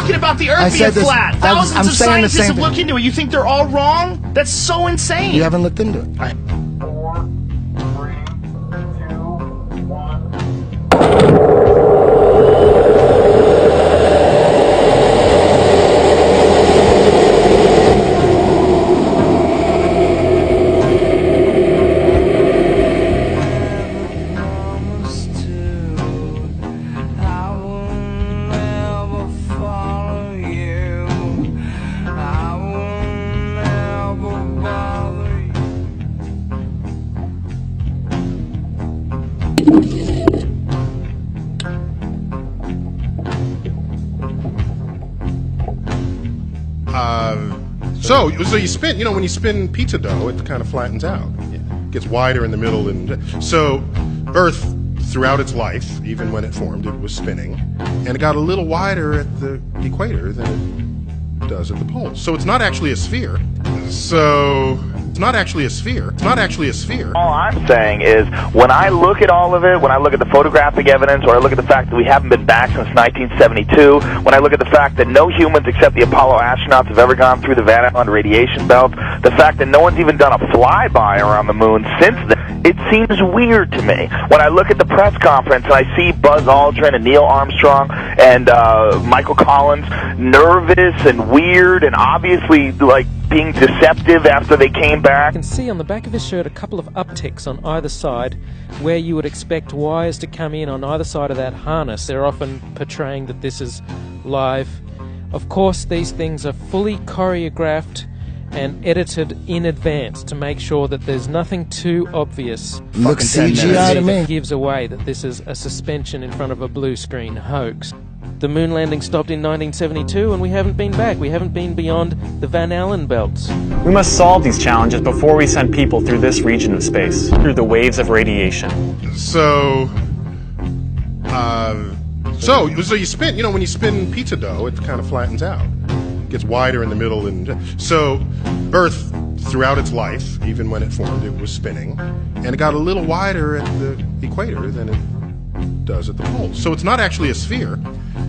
talking about the Earth being flat. Thousands of scientists have looked into it. You think they're all wrong? That's so insane. You haven't looked into it. 4, 3, 2, 1. So you spin, when you spin pizza dough, it kind of flattens out. It gets wider in the middle. And so Earth, throughout its life, even when it formed, it was spinning. And it got a little wider at the equator than it does at the poles. So it's not actually a sphere. All I'm saying is, when I look at all of it, when I look at the photographic evidence, or I look at the fact that we haven't been back since 1972, when I look at the fact that no humans except the Apollo astronauts have ever gone through the Van Allen radiation belt, the fact that no one's even done a flyby around the moon since then, it seems weird to me. When I look at the press conference and I see Buzz Aldrin and Neil Armstrong and Michael Collins nervous and weird and obviously like being deceptive after they came back. You can see on the back of his shirt a couple of upticks on either side where you would expect wires to come in on either side of that harness. They're often portraying that this is live. Of course, these things are fully choreographed and edited in advance to make sure that there's nothing too obvious. Looks CGI to me. Gives away that this is a suspension in front of a blue screen hoax. The moon landing stopped in 1972 and we haven't been back. We haven't been beyond the Van Allen belts. We must solve these challenges before we send people through this region of space, through the waves of radiation. So you spin, when you spin pizza dough, it kind of flattens out. It gets wider in the middle. And so Earth, throughout its life, even when it formed, it was spinning. And it got a little wider at the equator than it does at the poles. So it's not actually a sphere.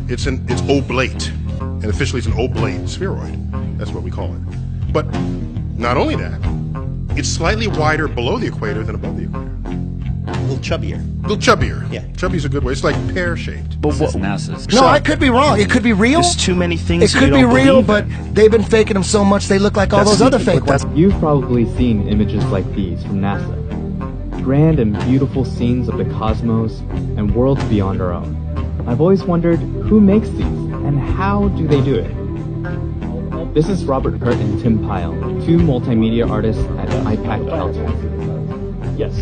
It's oblate. And officially it's an oblate spheroid. That's what we call it. But not only that, it's slightly wider below the equator than above the equator. A little chubbier. Yeah. Chubby's a good way. It's like pear-shaped. But what? NASA's. No, I could be wrong. It could be real. There's too many things. It could be real, but they've been faking them so much they look like all those other fake ones. You've probably seen images like these from NASA. Grand and beautiful scenes of the cosmos and worlds beyond our own. I've always wondered who makes these and how do they do it? This is Robert Hurt and Tim Pyle, two multimedia artists at IPAC Caltech. Yes.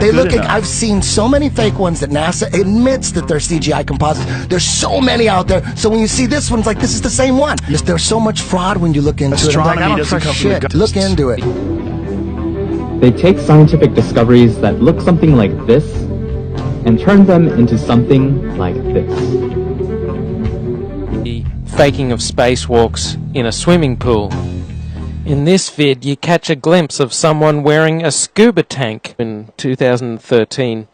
They look at, I've seen so many fake ones that NASA admits that they're CGI composites. There's so many out there. So when you see this one, it's like, this is the same one. There's so much fraud when you look into it. Astronomy I don't doesn't trust come from shit. Look into it. They take scientific discoveries that look something like this and turn them into something like this. The faking of spacewalks in a swimming pool. In this vid, you catch a glimpse of someone wearing a scuba tank. In 2013,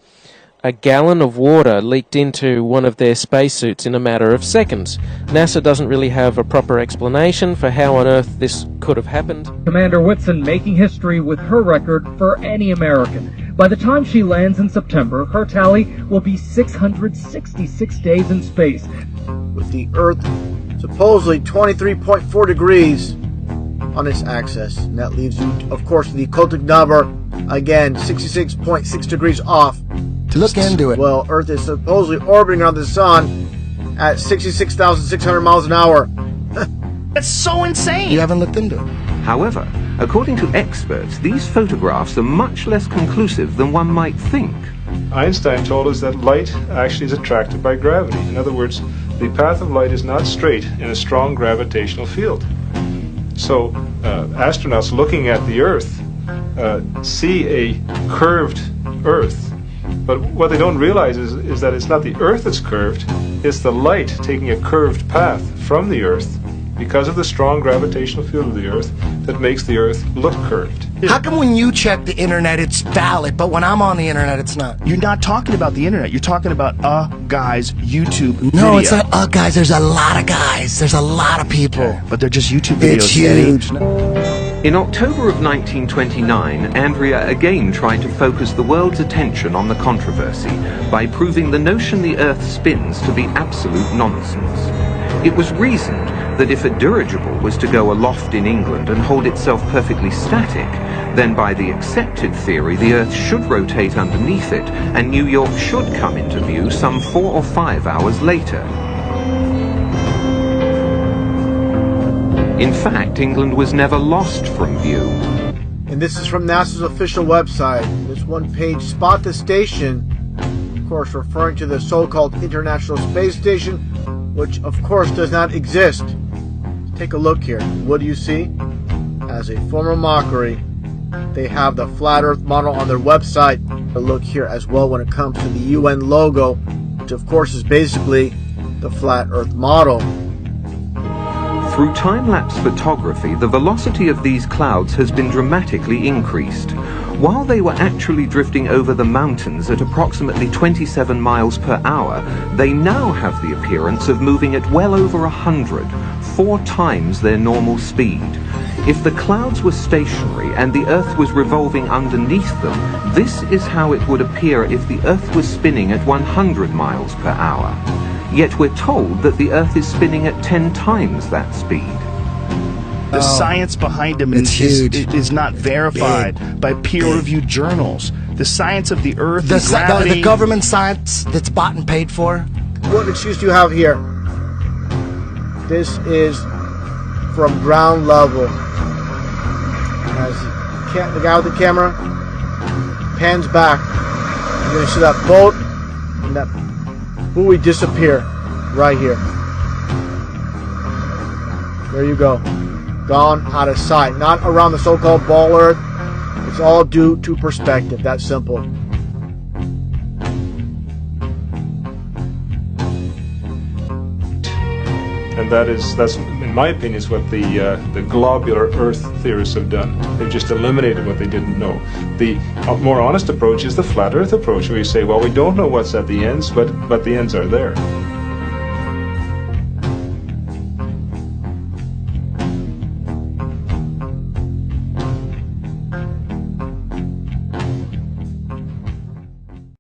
a gallon of water leaked into one of their spacesuits in a matter of seconds. NASA doesn't really have a proper explanation for how on earth this could have happened. Commander Whitson making history with her record for any American. By the time she lands in September, her tally will be 666 days in space. With the Earth supposedly 23.4 degrees on its axis. And that leaves you, of course, the occultic number, again, 66.6 degrees off. To look into it. Well, Earth is supposedly orbiting around the sun at 66,600 miles an hour. That's so insane. You haven't looked into it. However, according to experts, these photographs are much less conclusive than one might think. Einstein told us that light actually is attracted by gravity. In other words, the path of light is not straight in a strong gravitational field. So astronauts looking at the Earth see a curved Earth. But what they don't realize is that it's not the Earth that's curved, it's the light taking a curved path from the Earth because of the strong gravitational field of the Earth that makes the Earth look curved. How come when you check the internet it's valid, but when I'm on the internet it's not? You're not talking about the internet. You're talking about a guy's YouTube video. No, it's not guys. There's a lot of guys. There's a lot of people. Okay, but they're just YouTube videos. It's huge. In October of 1929, Andrea again tried to focus the world's attention on the controversy by proving the notion the Earth spins to be absolute nonsense. It was reasoned that if a dirigible was to go aloft in England and hold itself perfectly static, then by the accepted theory the Earth should rotate underneath it and New York should come into view some 4 or 5 hours later. In fact, England was never lost from view. And this is from NASA's official website. This one-page spot the station, of course referring to the so-called International Space Station, which of course does not exist. Take a look here. What do you see? As a form of mockery, they have the flat Earth model on their website. A look here as well when it comes to the UN logo, which of course is basically the flat Earth model. Through time-lapse photography, the velocity of these clouds has been dramatically increased. While they were actually drifting over the mountains at approximately 27 miles per hour, they now have the appearance of moving at well over 100, 4 times their normal speed. If the clouds were stationary and the Earth was revolving underneath them, this is how it would appear if the Earth was spinning at 100 miles per hour. Yet we're told that the Earth is spinning at 10 times that speed. The science behind them is not verified by peer-reviewed journals. The science of the Earth, the government science that's bought and paid for. What excuse do you have here? This is from ground level. As the guy with the camera pans back, you're going to see that boat and that buoy disappear right here. There you go. Gone out of sight. Not around the so-called ball Earth. It's all due to perspective. That's simple. And that's in my opinion, is what the globular Earth theorists have done. They've just eliminated what they didn't know. The more honest approach is the flat Earth approach, where you say, well, we don't know what's at the ends, but the ends are there.